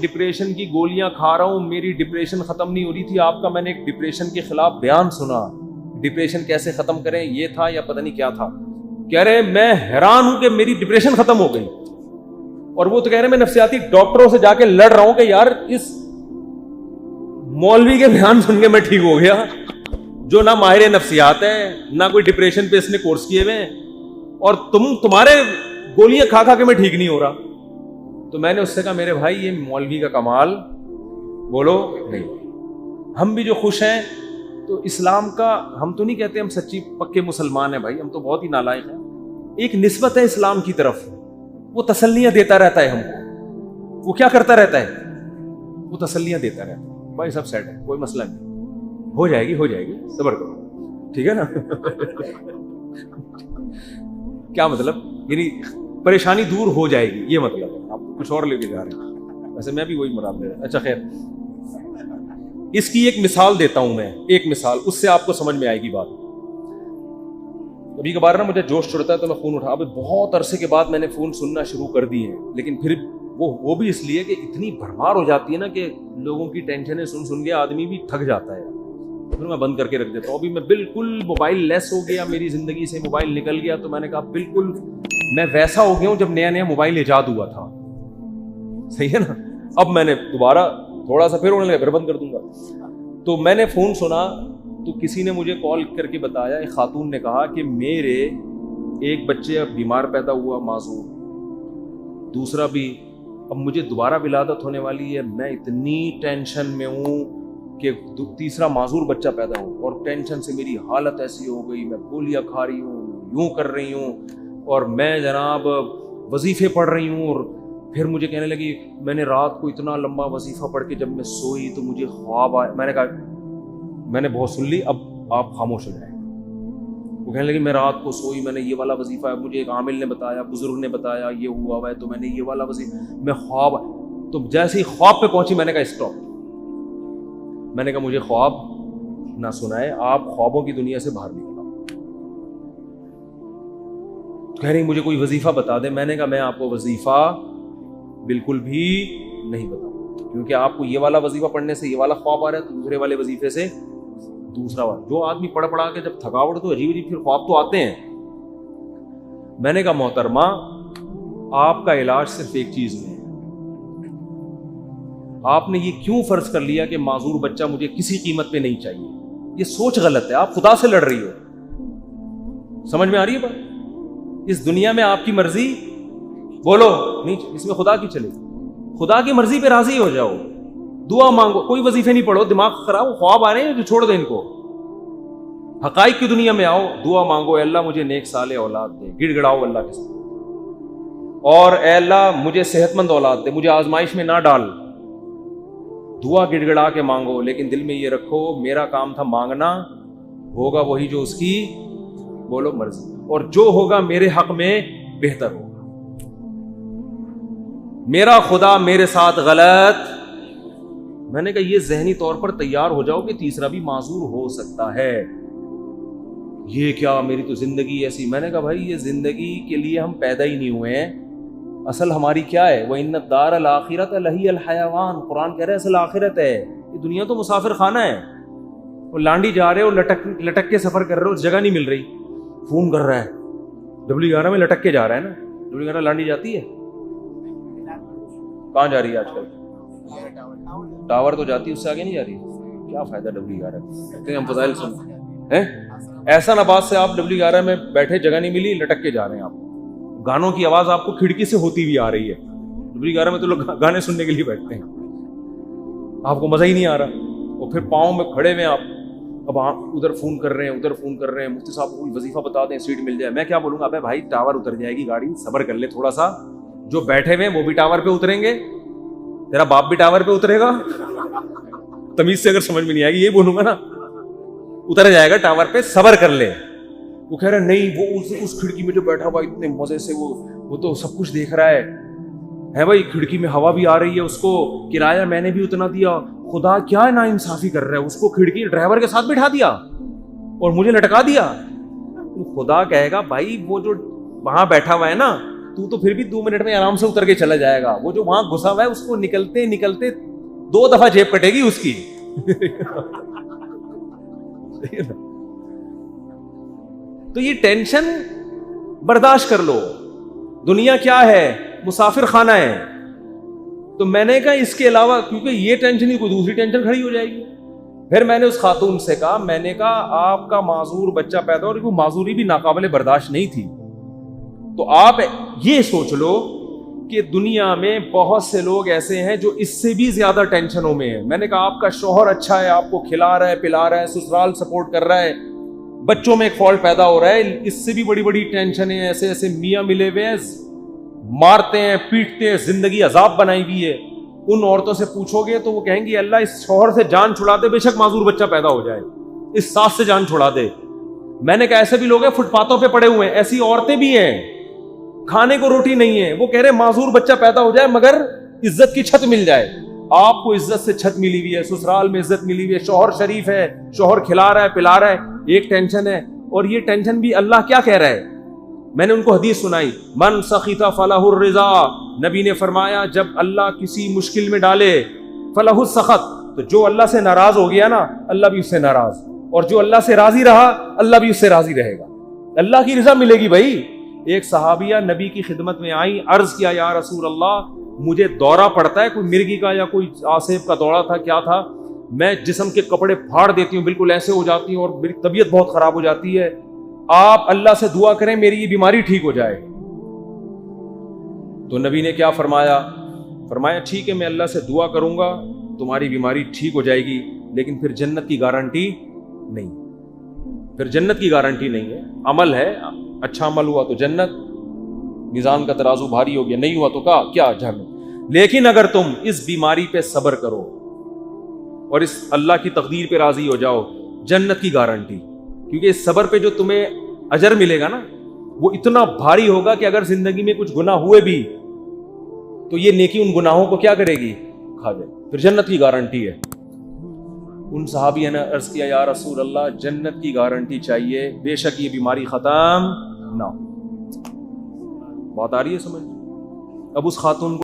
Depression کی گولیاں کھا رہا ہوں, میری ڈپریشن ختم نہیں ہو رہی تھی. آپ کا میں نے ایک ڈپریشن کے خلاف بیان سنا, ڈپریشن کیسے ختم کریں, یہ تھا یا پتہ نہیں کیا تھا. کہہ رہے میں حیران ہوں کہ میری ڈپریشن ختم ہو گئی, اور وہ تو کہہ رہے میں نفسیاتی ڈاکٹروں سے جا کے لڑ رہا ہوں کہ یار اس مولوی کے بیان سن کے میں ٹھیک ہو گیا, جو نہ ماہر نفسیات ہے نہ کوئی ڈپریشن پہ اس نے کورس کیے ہوئے, اور تمہارے گولیاں کھا کھا کے میں ٹھیک نہیں ہو رہا. تو میں نے اس سے کہا میرے بھائی یہ مولوی کا کمال بولو نہیں, ہم بھی جو خوش ہیں تو اسلام کا, ہم تو نہیں کہتے ہم سچی پکے مسلمان ہیں بھائی, ہم تو بہت ہی نالائق ہیں. ایک نسبت ہے اسلام کی طرف, وہ تسلیاں دیتا رہتا ہے ہم کو. وہ کیا کرتا رہتا ہے, وہ تسلیاں دیتا رہتا ہے. بھائی سب سیٹ ہے, کوئی مسئلہ نہیں, ہو جائے گی صبر کرو, ٹھیک ہے نا. کیا مطلب, یعنی پریشانی دور ہو جائے گی, یہ مطلب ہے. آپ کچھ اور لے کے جا رہے ہیں, ویسے میں بھی وہی مراد لے رہا. اچھا خیر, اس کی ایک مثال دیتا ہوں میں, ایک مثال, اس سے آپ کو سمجھ میں آئے گی بات. کبھی کبھار نا مجھے جوش چڑھتا ہے تو میں فون اٹھا, اب بہت عرصے کے بعد میں نے فون سننا شروع کر دی ہیں, لیکن پھر وہ بھی اس لیے کہ اتنی بھرمار ہو جاتی ہے نا کہ لوگوں کی ٹینشنیں سن کے آدمی بھی تھک جاتا ہے. پھر میں بند کر کے رکھ دیتا ہوں. ابھی میں بالکل موبائل لیس ہو گیا, میری زندگی سے موبائل نکل گیا, تو میں نے کہا بالکل میں ویسا ہو گیا ہوں جب نیا موبائل ایجاد ہوا تھا. صحیح ہے نا. اب میں نے دوبارہ تھوڑا سا پھر ہونے لگا, پھر بند کر دوں گا. تو میں نے فون سنا تو کسی نے مجھے کال کر کے بتایا, ایک خاتون نے کہا کہ میرے ایک بچے بیمار پیدا ہوا معذور, دوسرا بھی اب مجھے دوبارہ ولادت ہونے والی ہے, میں اتنی ٹینشن میں ہوں کہ تیسرا معذور بچہ پیدا ہو, اور ٹینشن سے میری حالت ایسی ہو گئی, میں گولیاں کھا رہی ہوں, یوں کر رہی ہوں, اور میں جناب وظیفے پڑھ رہی ہوں. اور پھر مجھے کہنے لگی میں نے رات کو اتنا لمبا وظیفہ پڑھ کے جب میں سوئی تو مجھے خواب آیا. میں نے کہا میں نے بہت سن لی, اب آپ خاموش ہو جائیں. وہ کہنے لگی میں رات کو سوئی, میں نے یہ والا وظیفہ ہے, مجھے ایک عامل نے بتایا, بزرگ نے بتایا یہ ہوا ہوا ہے, تو میں نے یہ والا وظیفہ, میں خواب. تو جیسے ہی خواب پہ پہنچی میں نے کہا اسٹاپ, میں نے کہا مجھے خواب نہ سنائے, آپ خوابوں کی دنیا سے باہر نکلا. کہہ رہی مجھے کوئی وظیفہ بتا دے. میں نے کہا میں آپ کو وظیفہ بالکل بھی نہیں بتاؤں, کیونکہ آپ کو یہ والا وظیفہ پڑھنے سے یہ والا خواب آ رہا ہے, تو دوسرے والے وظیفے سے دوسرا والا. جو آدمی پڑھا کے جب تھکاوٹ تو عجیب پھر خواب تو آتے ہیں. میں نے کہا محترمہ آپ کا علاج صرف ایک چیز میں ہے, آپ نے یہ کیوں فرض کر لیا کہ معذور بچہ مجھے کسی قیمت پہ نہیں چاہیے. یہ سوچ غلط ہے, آپ خدا سے لڑ رہی ہو. سمجھ میں آ رہی ہے بات. اس دنیا میں آپ کی مرضی بولو نہیں, اس میں خدا کی چلے. خدا کی مرضی پہ راضی ہو جاؤ, دعا مانگو, کوئی وظیفے نہیں پڑھو, دماغ خراب, خواب آ رہے ہیں جو چھوڑ دیں ان کو. حقائق کی دنیا میں آؤ, دعا مانگو, اے اللہ مجھے نیک صالح اولاد دے, گڑ گڑاؤ اللہ کے ساتھ, اور اے اللہ مجھے صحت مند اولاد دے, مجھے آزمائش میں نہ ڈال. دعا گڑ گڑا کے مانگو, لیکن دل میں یہ رکھو میرا کام تھا مانگنا, ہوگا وہی جو اس کی بولو مرضی, اور جو ہوگا میرے حق میں بہتر ہوگا. میرا خدا میرے ساتھ غلط. میں نے کہا یہ ذہنی طور پر تیار ہو جاؤ کہ تیسرا بھی معذور ہو سکتا ہے. یہ کیا میری تو زندگی ایسی. میں نے کہا بھائی یہ زندگی کے لیے ہم پیدا ہی نہیں ہوئے ہیں, اصل ہماری کیا ہے, وَإِنَّ الدَّارَ الْآخِرَةَ لَهِيَ الْحَيَوَانُ. قرآن کہہ رہا ہے اصل آخرت ہے, یہ دنیا تو مسافر خانہ ہے. وہ لانڈی جا رہے ہو, لٹک کے سفر کر رہے ہو, جگہ نہیں مل رہی, فون کر رہا ہے, W11 میں لٹک کے جا رہا ہے نا. W11 لانڈی جاتی ہے, کہاں جا رہی ہے آج کل, ٹاور تو جاتی ہے, اس سے آگے نہیں جا رہی. کیا فائدہ W11 ہم فضائل سن ہیں. احسن آباد سے آپ W11 میں بیٹھے, جگہ نہیں ملی, لٹک کے جا رہے ہیں آپ. گانوں کی آواز آپ کو کھڑکی سے ہوتی ہوئی آ رہی ہے. W11 میں تو لوگ گانے سننے کے لیے بیٹھتے ہیں, آپ کو مزہ ہی نہیں آ رہا. اور پھر پاؤں میں کھڑے ہوئے آپ, اب آپ ادھر فون کر رہے ہیں, ادھر فون کر رہے ہیں, مفتی صاحب کو کوئی وظیفہ بتا دیں, سیٹ مل جائے. میں کیا بولوں گا, ابے بھائی ٹاور اتر جائے گی گاڑی, صبر کر لے تھوڑا سا. جو بیٹھے ہوئے وہ بھی ٹاور پہ اتریں گے, تیرا باپ بھی ٹاور پہ اترے گا. تمیز سے اگر سمجھ میں نہیں آئے گی یہ بولوں گا نا, اتر جائے گا ٹاور پہ, صبر کر لے. وہ کہہ رہا ہے نہیں, وہ اس کھڑکی میں جو بیٹھا ہوا اتنے مزے سے وہ تو سب کچھ دیکھ رہا ہے بھائی, کھڑکی میں ہوا بھی آ رہی ہے, اس کو کرایہ میں نے بھی اتنا دیا. خدا کیا نا انصافی کر رہا ہے, اس کو کھڑکی ڈرائیور کے ساتھ بٹھا دیا اور مجھے لٹکا دیا. خدا کہے گا بھائی وہ جو وہاں بیٹھا ہوا ہے نا, تو پھر بھی 2 منٹ میں آرام سے اتر کے چلا جائے گا. وہ جو وہاں گھسا ہوا ہے اس کو نکلتے نکلتے 2 دفعہ جیب کٹے گی اس کی. تو یہ ٹینشن برداشت کر لو. دنیا کیا ہے؟ مسافر خانہ ہے. تو میں نے کہا اس کے علاوہ، کیونکہ یہ ٹینشن ہی کوئی دوسری ٹینشن کھڑی ہو جائے گی. پھر میں نے اس خاتون سے کہا، میں نے کہا آپ کا معذور بچہ پیدا ہو، اور وہ معذوری بھی ناقابل برداشت نہیں تھی. تو آپ یہ سوچ لو کہ دنیا میں بہت سے لوگ ایسے ہیں جو اس سے بھی زیادہ ٹینشنوں میں ہیں. میں نے کہا آپ کا شوہر اچھا ہے، آپ کو کھلا رہا ہے پلا رہا ہے، سسرال سپورٹ کر رہا ہے، بچوں میں ایک فالٹ پیدا ہو رہا ہے، اس سے بھی بڑی بڑی ٹینشنیں. ایسے ایسے میاں ملے ہوئے ہیں، مارتے ہیں پیٹتے ہیں، زندگی عذاب بنائی ہوئی ہے. ان عورتوں سے پوچھو گے تو وہ کہیں گی اللہ اس شوہر سے جان چھڑا دے، بے شک معذور بچہ پیدا ہو جائے، اس ساس سے جان چھڑا دے. میں نے کہا ایسے بھی لوگ ہیں فٹ پاتھوں پہ پڑے ہوئے ہیں، ایسی عورتیں بھی ہیں، کھانے کو روٹی نہیں ہے، وہ کہہ رہے معذور بچہ پیدا ہو جائے مگر عزت کی چھت مل جائے. آپ کو عزت سے چھت ملی ہوئی ہے، سسرال میں عزت ملی ہوئی ہے، شوہر شریف ہے، شوہر کھلا رہا ہے پلا رہا ہے، ایک ٹینشن ہے. اور یہ ٹینشن بھی اللہ کیا کہہ رہا ہے؟ میں نے ان کو حدیث سنائی، من سخط فلہ الرضا. نبی نے فرمایا جب اللہ کسی مشکل میں ڈالے فلہ السخط، تو جو اللہ سے ناراض ہو گیا نا اللہ بھی اس سے ناراض، اور جو اللہ سے راضی رہا اللہ بھی اس سے راضی رہے گا. اللہ کی رضا ملے گی بھائی. ایک صحابیہ نبی کی خدمت میں آئی، عرض کیا یا رسول اللہ مجھے دورہ پڑتا ہے، کوئی مرگی کا یا کوئی آصف کا دورہ تھا کیا تھا، میں جسم کے کپڑے پھاڑ دیتی ہوں، بالکل ایسے ہو جاتی ہوں، اور میری طبیعت بہت خراب ہو جاتی ہے، آپ اللہ سے دعا کریں میری یہ بیماری ٹھیک ہو جائے. تو نبی نے کیا فرمایا؟ فرمایا ٹھیک ہے میں اللہ سے دعا کروں گا تمہاری بیماری ٹھیک ہو جائے گی، لیکن پھر جنت کی گارنٹی نہیں. پھر جنت کی گارنٹی نہیں ہے. عمل ہے، اچھا عمل ہوا تو جنت، میزان کا ترازو بھاری ہو گیا، نہیں ہوا تو کیا جہنم. لیکن اگر تم اس بیماری پہ صبر کرو اور اس اللہ کی تقدیر پہ راضی ہو جاؤ، جنت کی گارنٹی. کیونکہ اس صبر پہ جو تمہیں اجر ملے گا نا وہ اتنا بھاری ہوگا کہ اگر زندگی میں کچھ گناہ ہوئے بھی تو یہ نیکی ان گناہوں کو کیا کرے گی؟ کھا جائے. پھر جنت کی گارنٹی ہے. ان صحابیوں نے عرض کیا یا رسول اللہ جنت کی گارنٹی چاہیے، بے شک یہ بیماری ختم نہ ہو. بات آ رہی ہے سمجھ؟ اب اس خاتون کو